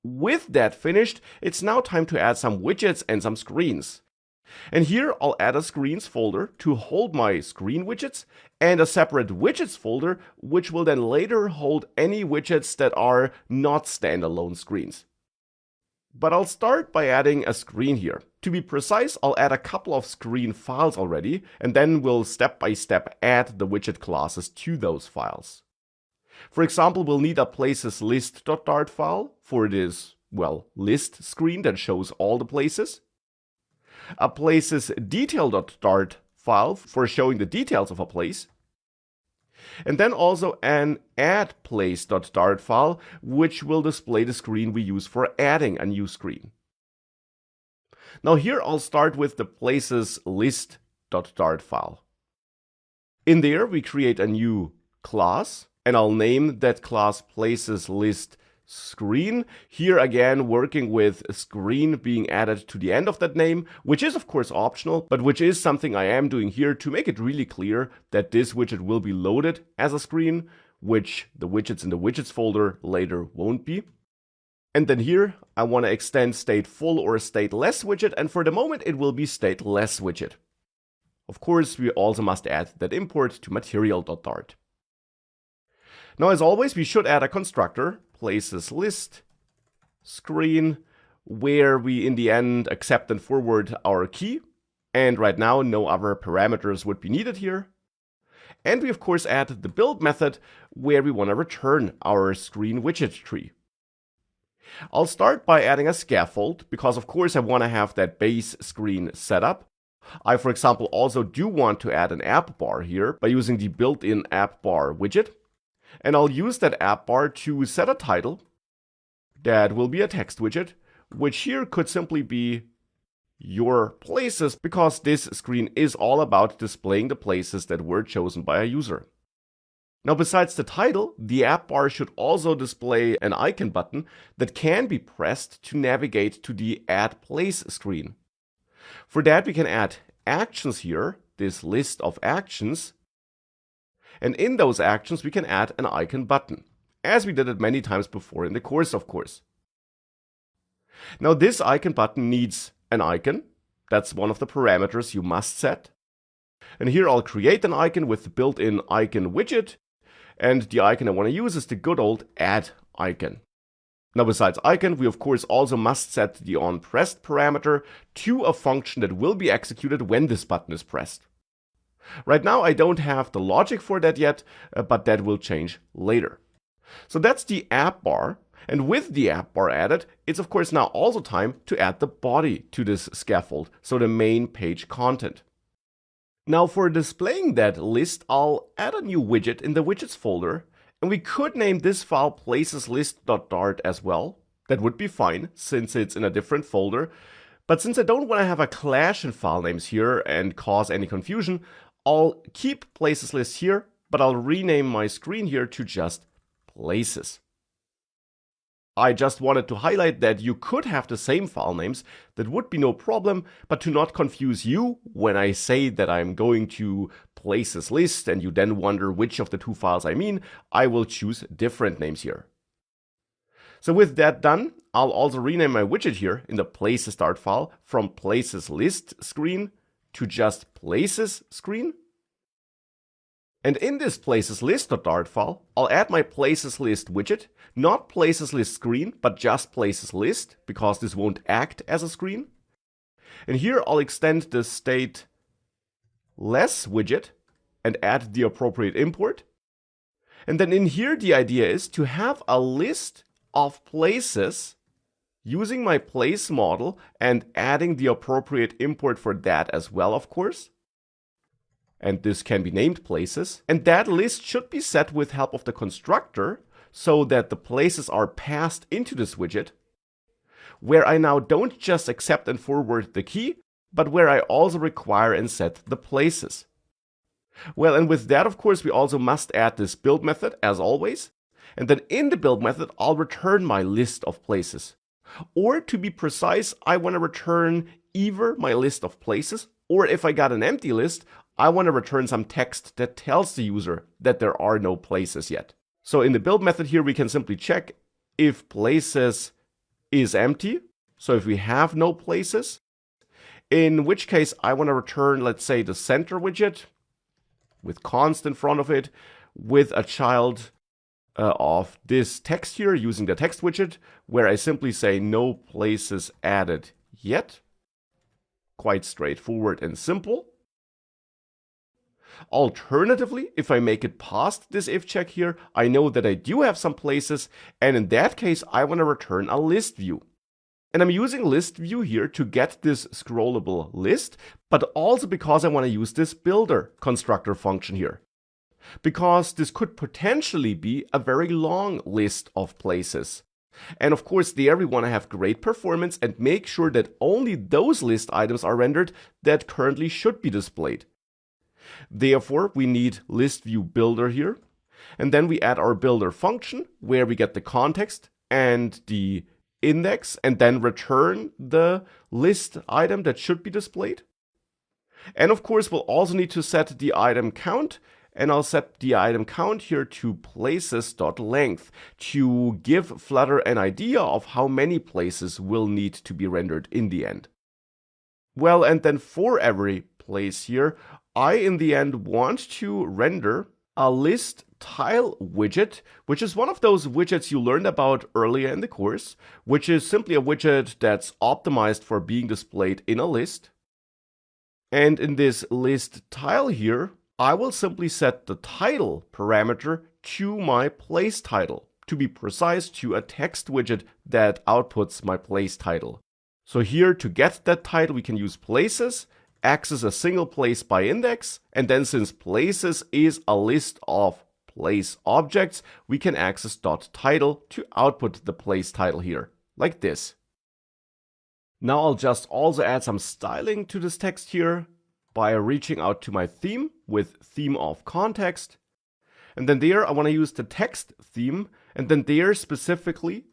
With that finished, it's now time to add some widgets and some screens. And here I'll add a screens folder to hold my screen widgets and a separate widgets folder, which will then later hold any widgets that are not standalone screens. But I'll start by adding a screen here. To be precise, I'll add a couple of screen files already, and then we'll step by step add the widget classes to those files. For example, we'll need a places list.dart file for this, well, list screen that shows all the places. A places detail.dart file for showing the details of a place. And then also an add place.dart file, which will display the screen we use for adding a new screen. Now here I'll start with the places list.dart file. In there we create a new class, and I'll name that class places list screen. Here again, working with screen being added to the end of that name, which is of course optional, but which is something I am doing here to make it really clear that this widget will be loaded as a screen, which the widgets in the widgets folder later won't be. And then here I want to extend stateful or stateless widget, and for the moment it will be stateless widget. Of course, we also must add that import to material.dart. Now, as always, we should add a constructor, places list screen, where we in the end accept and forward our key. And right now, no other parameters would be needed here. And we of course add the build method where we want to return our screen widget tree. I'll start by adding a scaffold because of course I want to have that base screen set up. I, for example, also do want to add an app bar here by using the built-in app bar widget. And I'll use that app bar to set a title that will be a text widget, which here could simply be your places, because this screen is all about displaying the places that were chosen by a user. Now, besides the title, the app bar should also display an icon button that can be pressed to navigate to the Add Place screen. For that, we can add actions here, this list of actions. And in those actions, we can add an icon button, as we did it many times before in the course, of course. Now, this icon button needs an icon. That's one of the parameters you must set. And here I'll create an icon with the built-in icon widget. And the icon I want to use is the good old add icon. Now, besides icon, we of course also must set the onPressed parameter to a function that will be executed when this button is pressed. Right now, I don't have the logic for that yet, but that will change later. So that's the app bar. And with the app bar added, it's of course now also time to add the body to this scaffold, so the main page content. Now, for displaying that list, I'll add a new widget in the widgets folder, and we could name this file placeslist.dart as well. That would be fine, since it's in a different folder. But since I don't want to have a clash in file names here and cause any confusion, I'll keep placeslist here, but I'll rename my screen here to just places. I just wanted to highlight that you could have the same file names, that would be no problem, but to not confuse you when I say that I'm going to places list and you then wonder which of the two files I mean, I will choose different names here. So with that done, I'll also rename my widget here in the places start file from places list screen to just places screen. And in this places list.dart file, I'll add my places list widget, not places list screen, but just places list, because this won't act as a screen. And here I'll extend the stateless widget and add the appropriate import. And then in here, the idea is to have a list of places using my place model and adding the appropriate import for that as well, of course. And this can be named places. And that list should be set with help of the constructor so that the places are passed into this widget, where I now don't just accept and forward the key, but where I also require and set the places. Well, and with that, of course, we also must add this build method as always. And then in the build method, I'll return my list of places. Or to be precise, I want to return either my list of places, or if I got an empty list, I want to return some text that tells the user that there are no places yet. So in the build method here, we can simply check if places is empty. So if we have no places, in which case I want to return, let's say, the center widget with const in front of it, with a child of this text here using the text widget, where I simply say no places added yet. Quite straightforward and simple. Alternatively, if I make it past this if check here, I know that I do have some places, and in that case I want to return a list view. And I'm using list view here to get this scrollable list, but also because I want to use this builder constructor function here. Because this could potentially be a very long list of places. And of course, there we want to have great performance and make sure that only those list items are rendered that currently should be displayed. Therefore, we need list view builder here. And then we add our builder function where we get the context and the index and then return the list item that should be displayed. And of course, we'll also need to set the item count, and I'll set the item count here to places.length to give Flutter an idea of how many places will need to be rendered in the end. Well, and then for every place here, I in the end want to render a list tile widget, which is one of those widgets you learned about earlier in the course, which is simply a widget that's optimized for being displayed in a list. And in this list tile here, I will simply set the title parameter to my place title, to be precise, to a text widget that outputs my place title. So here, to get that title, we can use places, access a single place by index, and then since places is a list of place objects, we can access .title to output the place title here, like this. Now I'll just also add some styling to this text here by reaching out to my theme with theme of context. And then there I want to use the text theme, and then there specifically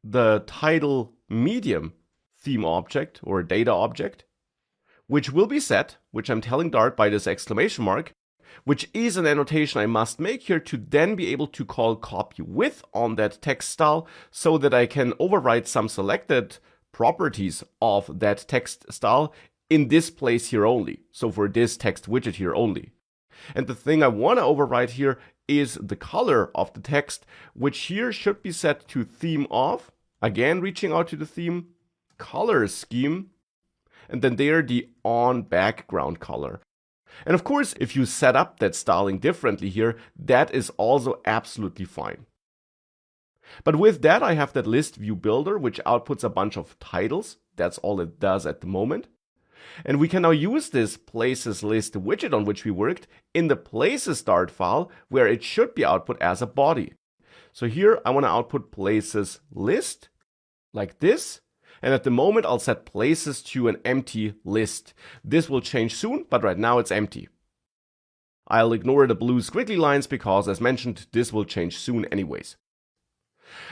the title medium theme object or data object, which will be set, which I'm telling Dart by this exclamation mark, which is an annotation I must make here to then be able to call copy with on that text style so that I can override some selected properties of that text style in this place here only. So for this text widget here only. And the thing I want to override here is the color of the text, which here should be set to theme of, again reaching out to the theme, color scheme, and then there the on background color. And of course, if you set up that styling differently here, that is also absolutely fine. But with that, I have that list view builder, which outputs a bunch of titles. That's all it does at the moment. And we can now use this places list widget on which we worked in the places Dart file, where it should be output as a body. So here I want to output places list like this. And at the moment, I'll set places to an empty list. This will change soon, but right now it's empty. I'll ignore the blue squiggly lines because, as mentioned, this will change soon anyways.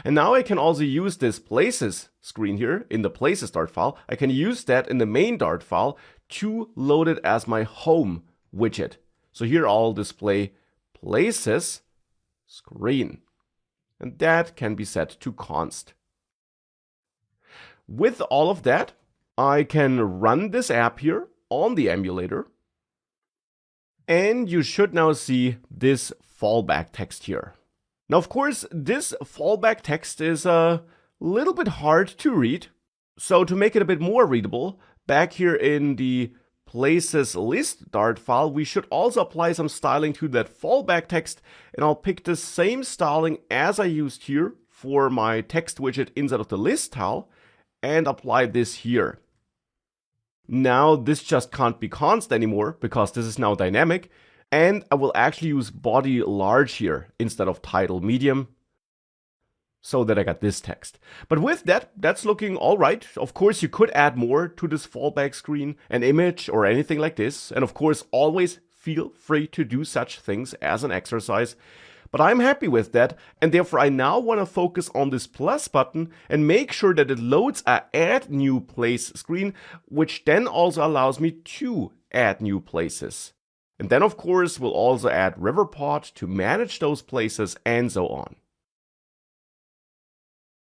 And now I can also use this places screen here in the places Dart file. I can use that in the main Dart file to load it as my home widget. So here I'll display places screen. And that can be set to const. With all of that, I can run this app here on the emulator. And you should now see this fallback text here. Now, of course, this fallback text is a little bit hard to read. So to make it a bit more readable, back here in the places list Dart file, we should also apply some styling to that fallback text. And I'll pick the same styling as I used here for my text widget inside of the list tile and apply this here. Now this just can't be const anymore because this is now dynamic, and I will actually use body large here instead of title medium so that I got this text. But with that, that's looking all right. Of course, you could add more to this fallback screen, an image or anything like this. And of course, always feel free to do such things as an exercise. But I'm happy with that, and therefore I now want to focus on this plus button and make sure that it loads a add new place screen, which then also allows me to add new places. And then of course we'll also add Riverpod to manage those places and so on.